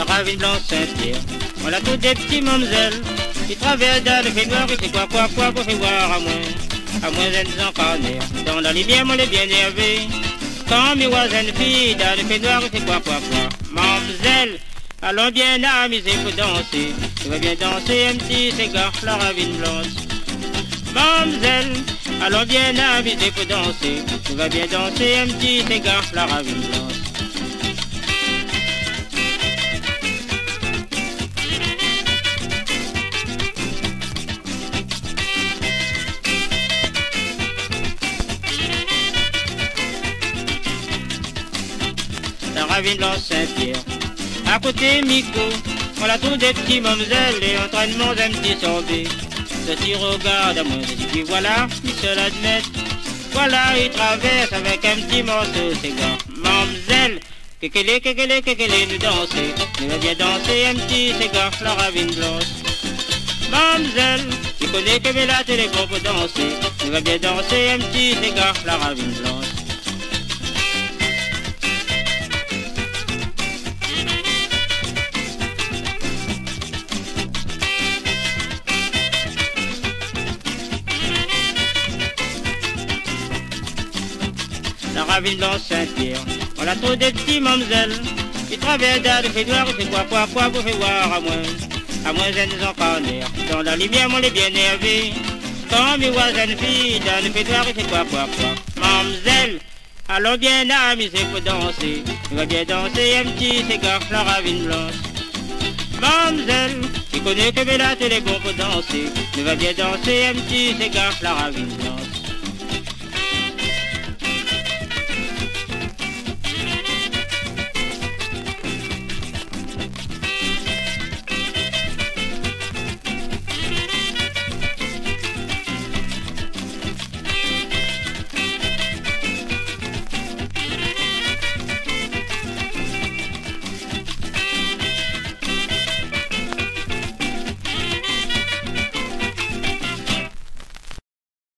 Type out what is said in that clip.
ravine blanche Saint-Pierre. Voilà tous des petits mamzelles qui traversent dans le fait noir, qui fait quoi pour faire voir à moins elles en carnet. Dans la lumière, moi les bien énervé. Quand mes voisins filles dans le fait noir, qui fait quoi. Mamzelle, allons bien amuser pour danser. Tu vas bien danser un petit cigare, la ravine blanche. Mamzelle, allons bien amuser pour danser. Tu vas bien danser un petit cigare, la ravine blanche. La ravine blanche Saint-Pierre. À côté Mico, voilà tous des petits mamzelles et en train de manger un petit sorbet. Ceux-ci regardent à moi, je dis voilà, ils se l'admettent. Voilà, ils traversent avec un petit morceau de cigare. Mamzelle, kékélé, nous danser. Nous va bien danser un petit cigare, la ravine blanche. Mamzelle, tu connais que là tous les bons pour danser. Nous va bien danser un petit cigare, la ravine blanche. La ravine blanche Saint-Pierre, voilà trop des petits mamzelles qui traversent dans le fait noir, qui fait quoi pour faire voir à moins elles nous en carnet. Dans la lumière, moi les bien énervé. Quand mes voisines filles dans le fait noir, qui fait quoi. Mamzelle, allons bien amuser pour danser. Tu vas bien danser un petit cigare, la ravine blanche. Mamzelle, tu connais que là tous les bons pour danser. Tu vas bien danser un petit cigare, la ravine blanche.